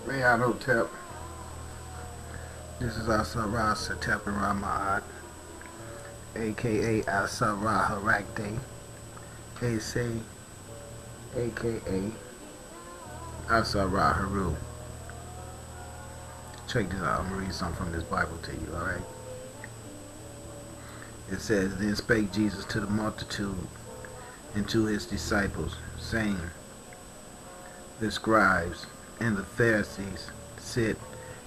Mayadotep. This is Asarah Satep Rama'at, aka Asarah Harakde, Asa, aka Asarah Haru. Check this out. I'm going to read something from this Bible to you, alright? It says, Then spake Jesus to the multitude and to his disciples, saying, The scribes and the Pharisees sit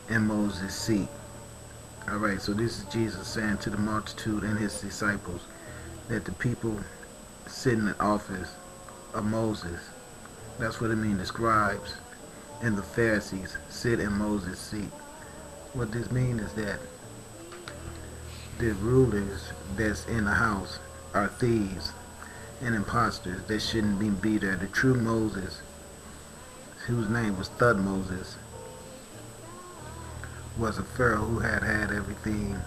in Moses' seat. Alright, so this is Jesus saying to the multitude and his disciples that the people sit in the office of Moses. That's what it means. The scribes and the Pharisees sit in Moses' seat. What this means is that the rulers that's in the house are thieves and imposters that shouldn't be there. The true Moses, whose name was Thutmoses, was a pharaoh who had everything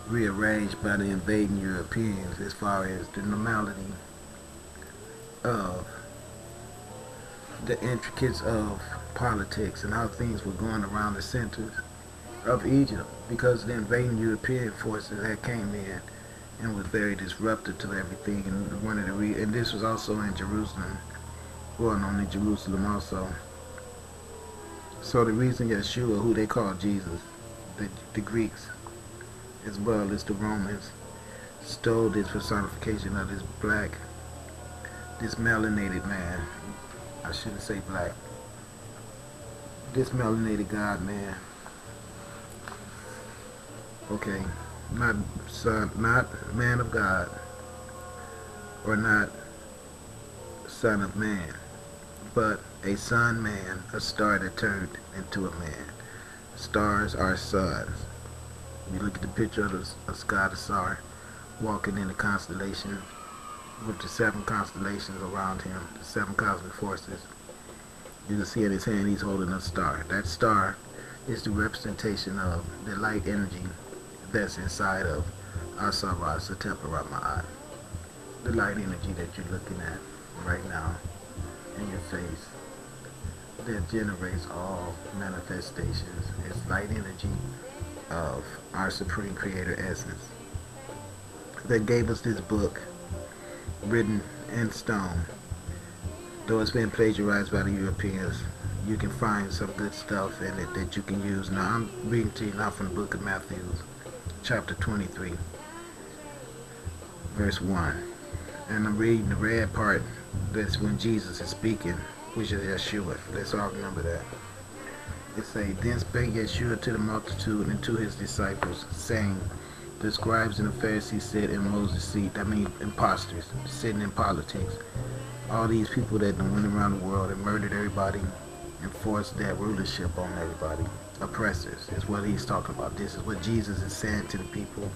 rearranged by the invading Europeans as far as the normality of the intricacies of politics and how things were going around the centers of Egypt, because the invading European forces had came in and was very disruptive to everything. And one of the and this was also in Jerusalem, going on in Jerusalem also. So the reason Yeshua, who they call Jesus, the Greeks, as well as the Romans, stole this personification of this black, this melanated man. I shouldn't say black. This melanated God man. Okay, not son, not man of God, or not son of man, but a son man, a star that turned into a man. Stars are sons. You look at the picture of Scott Asar walking in the constellation with the 7 constellations around him, the 7 cosmic forces. You can see in his hand he's holding a star. That star is the representation of the light energy that's inside of Asarah Satep Rama'at. The light energy that you're looking at right now in your face that generates all manifestations. It's light energy of our Supreme Creator Essence that gave us this book written in stone. Though it's been plagiarized by the Europeans, you can find some good stuff in it that you can use. Now I'm reading to you now from the book of Matthew, chapter 23, verse 1. And I'm reading the red part. That's when Jesus is speaking, which is Yeshua. Let's all remember that. It says, Then spake Yeshua to the multitude and to his disciples, saying, The scribes and the Pharisees sit in Moses' seat. That means imposters, sitting in politics. All these people that went around the world and murdered everybody and forced their rulership on everybody. Oppressors is what he's talking about. This is what Jesus is saying to the people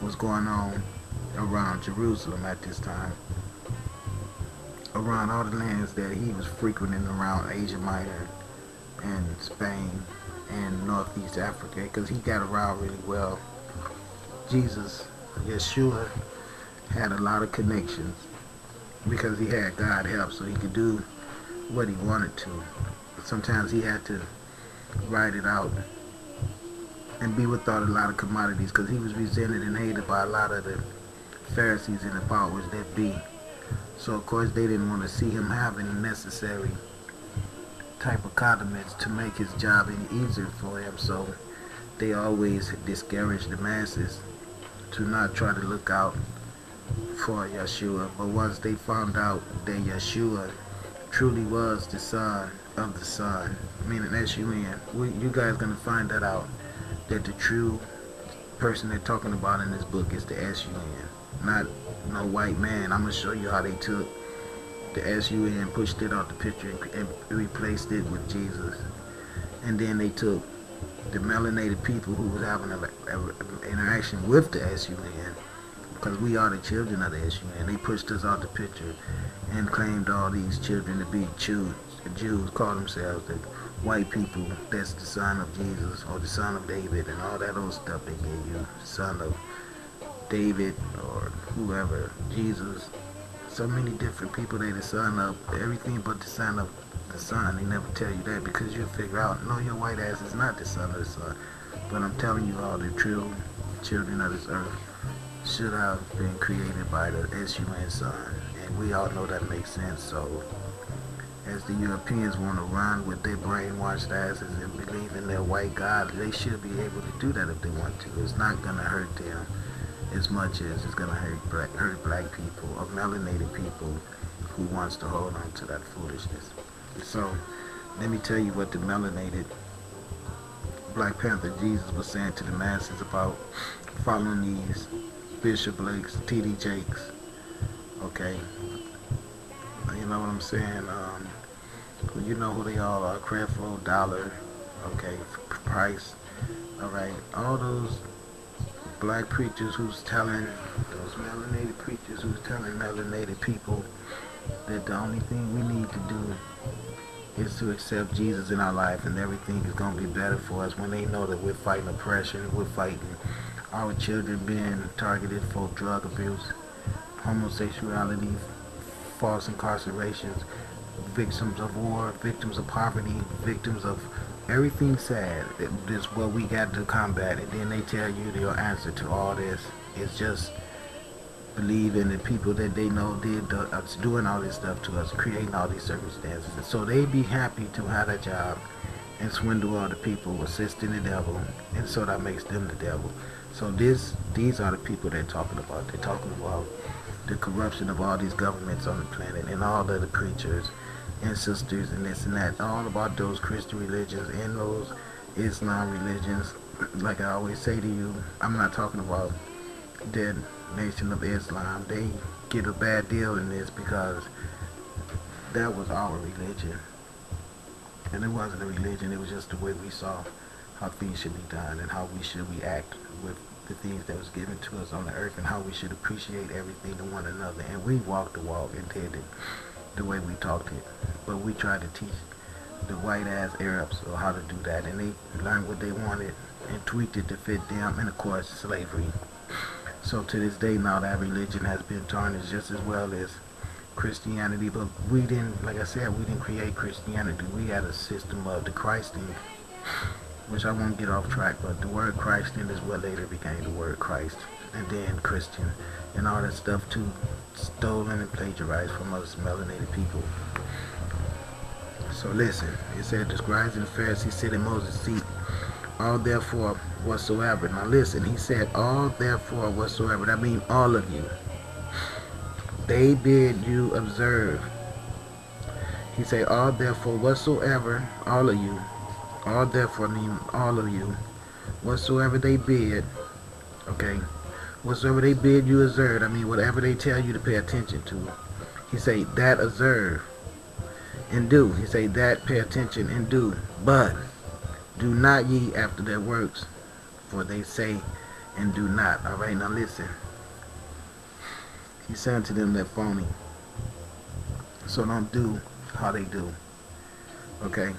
was going on around Jerusalem at this time. Around all the lands that he was frequenting around Asia Minor and Spain and Northeast Africa, because he got around really well. Jesus, Yeshua, had a lot of connections because he had God help, so he could do what he wanted to. But sometimes he had to ride it out and be without a lot of commodities, because he was resented and hated by a lot of the Pharisees and the powers that be. So of course they didn't want to see him having the necessary type of condiments to make his job any easier for him. So they always discouraged the masses to not try to look out for Yeshua. But once they found out that Yeshua truly was the son of the Son, meaning S-U-N, you guys gonna find that out, that the true person they're talking about in this book is the S-U-N, not no white man. I'm gonna show you how they took the S-U-N, pushed it off the picture and replaced it with Jesus. And then they took the melanated people who was having an interaction with the S-U-N, because we are the children of the S-U-N. They pushed us off the picture and claimed all these children to be Jews. The Jews call themselves the white people. That's the son of Jesus or the son of David and all that old stuff they gave you. The son of David or whoever, Jesus. So many different people they the son of, everything but the son of the son. They never tell you that because you'll figure out, no, your white ass is not the son of the son. But I'm telling you, all the true children of this earth should have been created by the S-U-N son. And we all know that makes sense. So as the Europeans want to run with their brainwashed asses and believe in their white God, they should be able to do that if they want to. It's not going to hurt them as much as it's going to hurt black people or melanated people who wants to hold on to that foolishness. So let me tell you what the melanated Black Panther Jesus was saying to the masses about following these Bishop Blakes, T.D. Jakes. Okay, you know what I'm saying? You know who they all are: Creflo Dollar, okay, Price. All right, all those black preachers who's telling those melanated preachers who's telling melanated people that the only thing we need to do is to accept Jesus in our life and everything is going to be better for us, when they know that we're fighting oppression, we're fighting our children being targeted for drug abuse, homosexuality, false incarcerations, victims of war, victims of poverty, victims of everything sad. That's what we got to combat. And then they tell you your answer to all this is just believe in the people that they know did doing all this stuff to us, creating all these circumstances. And so they be happy to have a job and swindle all the people, assisting the devil, and so that makes them the devil. So these are the people they're talking about. They're talking about the corruption of all these governments on the planet and all of the preachers and sisters and this and that, all about those Christian religions and those Islam religions. Like I always say to you, I'm not talking about the Nation of Islam. They get a bad deal in this because that was our religion. And it wasn't a religion, it was just the way we saw how things should be done and how we should react with the things that was given to us on the earth and how we should appreciate everything to one another. And we walked the walk and did it the way we talked it. But we tried to teach the white ass Arabs how to do that, and they learned what they wanted and tweaked it to fit them, and of course slavery. So to this day now that religion has been tarnished just as well as Christianity. But we didn't, like I said, we didn't create Christianity. We had a system of the Christing, which I won't get off track, but the word Christing is what later became the word Christ, and then Christian, and all that stuff too, stolen and plagiarized from us melanated people. So listen, it said the scribes and the Pharisees sit in Moses' seat, all therefore whatsoever. Now listen, he said all therefore whatsoever. That means all of you. They bid you observe. He said all therefore whatsoever, all of you. All therefore mean all of you. Whatsoever they bid, okay, whatsoever they bid you observe. I mean whatever they tell you to pay attention to. He say that observe and do. He say that pay attention and do. But do not ye after their works, for they say and do not. Alright, now listen. He said to them that phony. So don't do how they do. Okay?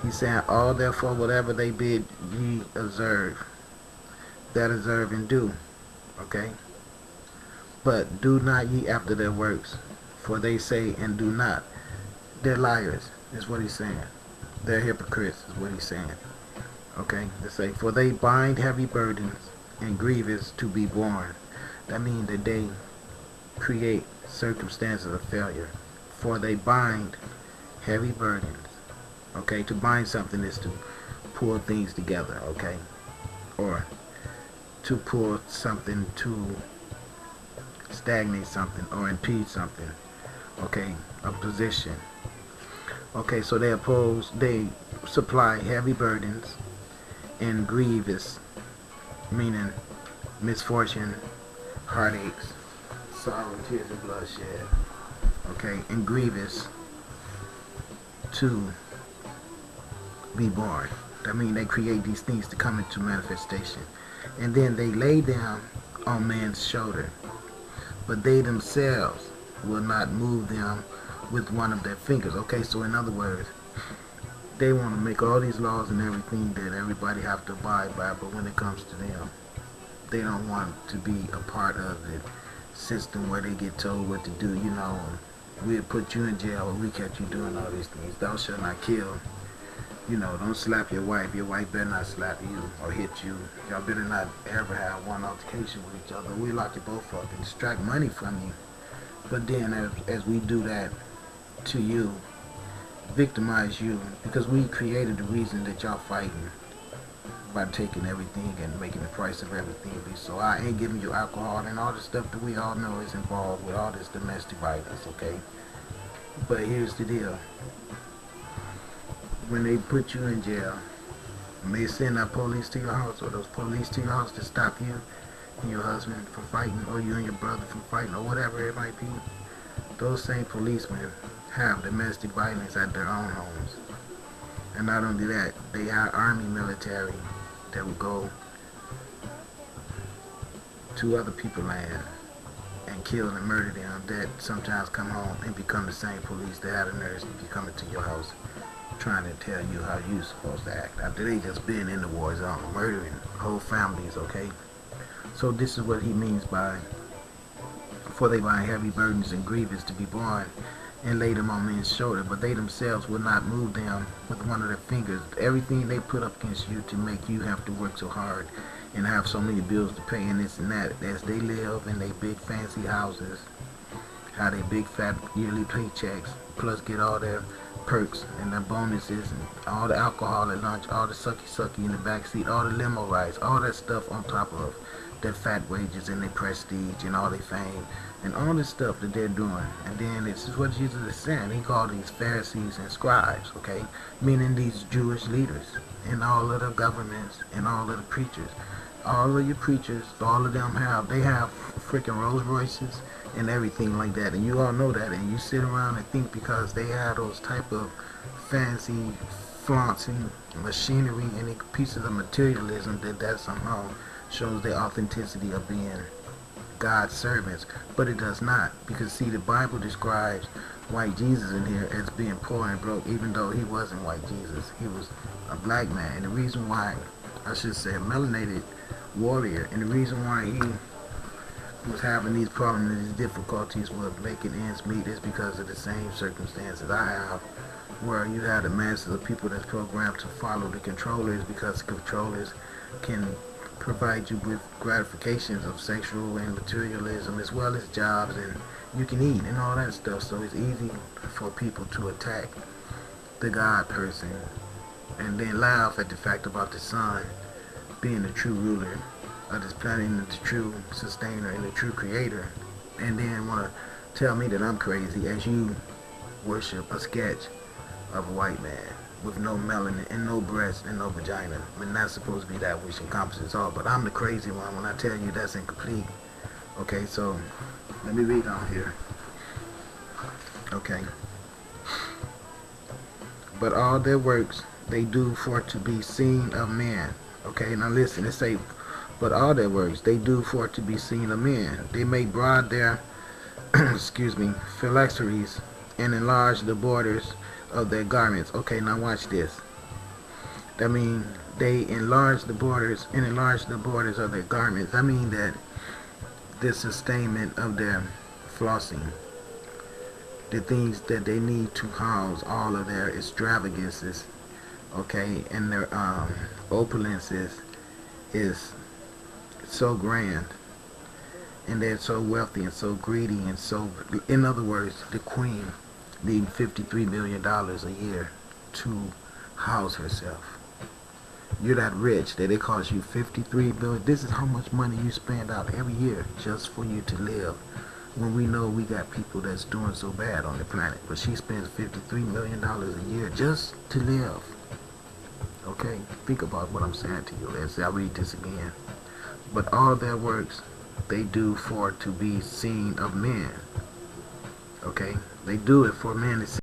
He's saying all therefore whatever they bid ye observe, that observe and do. Okay? But do not ye after their works, for they say and do not. They're liars, is what he's saying. They're hypocrites, is what he's saying. Okay? They say, for they bind heavy burdens and grievous to be borne. That means that they create circumstances of failure. For they bind heavy burdens. Okay? To bind something is to pull things together, okay? Or to pull something to stagnate something or impede something. Okay? A position. Okay, so they supply heavy burdens and grievous, meaning misfortune, heartaches, sorrow, tears, and bloodshed. Okay, and grievous to be born. That means they create these things to come into manifestation. And then they lay down on man's shoulder, but they themselves will not move them with one of their fingers. Okay, so in other words, they want to make all these laws and everything that everybody have to abide by, but when it comes to them, they don't want to be a part of the system where they get told what to do, you know, we'll put you in jail or we catch you doing all these things. Thou shalt not kill. You know, don't slap your wife. Your wife better not slap you or hit you. Y'all better not ever have one altercation with each other. We lock you both up and extract money from you. But then as we do that to you, victimize you, because we created the reason that y'all fighting by taking everything and making the price of everything be so. I ain't giving you alcohol and all the stuff that we all know is involved with all this domestic violence, okay? But here's the deal. When they put you in jail, when they send that police to your house, or those police to your house to stop you and your husband from fighting, or you and your brother from fighting, or whatever it might be, those same policemen have domestic violence at their own homes. And not only that, they have army military that will go to other people's land and kill and murder them, that sometimes come home and become the same police that had the nerves to be coming to your house trying to tell you how you're supposed to act after they just been in the war zone murdering whole families, okay? So this is what he means by, for they bind heavy burdens and grievous to be borne and lay them on men's shoulder, but they themselves will not move them with one of their fingers. Everything they put up against you to make you have to work so hard and have so many bills to pay and this and that, as they live in their big fancy houses, how they big fat yearly paychecks, plus get all their perks and their bonuses and all the alcohol at lunch, all the sucky in the backseat, all the limo rides, all that stuff on top of their fat wages and their prestige and all their fame and all this stuff that they're doing. And then this is what Jesus is saying. He called these Pharisees and scribes, okay? Meaning these Jewish leaders and all of the governments and all of the preachers. All of your preachers, all of them they have freaking Rolls Royces and everything like that. And you all know that. And you sit around and think because they have those type of fancy flaunting machinery and pieces of materialism that somehow shows their authenticity of being God's servants. But it does not. Because see, the Bible describes white Jesus in here as being poor and broke, even though he wasn't white Jesus. He was a black man. And the reason why, I should say a melanated warrior, and the reason why he was having these problems and these difficulties with making ends meet is because of the same circumstances I have, where you have the masses of people that's programmed to follow the controllers, because controllers can provide you with gratifications of sexual and materialism as well as jobs, and you can eat and all that stuff. So it's easy for people to attack the God person and then laugh at the fact about the Son being the true ruler of this planet and the true sustainer and the true creator, and then want to tell me that I'm crazy as you worship a sketch of a white man with no melanin and no breast and no vagina. I mean, that's supposed to be that which encompasses all, but I'm the crazy one when I tell you that's incomplete. Okay, so let me read on here. Okay. But all their works they do for to be seen of men. Okay, now listen, it say, but all their works they do for to be seen of men. They make broad their, excuse me, phylacteries and enlarge the borders of their garments. Okay, now watch this. That means they enlarge the borders and enlarge the borders of their garments. I mean that the sustainment of their flossing, the things that they need to house all of their extravagances, okay, and their opulences is so grand, and they're so wealthy and so greedy and so, in other words, the queen needing $53 million a year to house herself. You're that rich that it costs you $53 million. This is how much money you spend out every year just for you to live, when we know we got people that's doing so bad on the planet. But she spends $53 million a year just to live. Okay, think about what I'm saying to you. Let's say I read this again. But all their works they do for to be seen of men. Okay, they do it for men to see.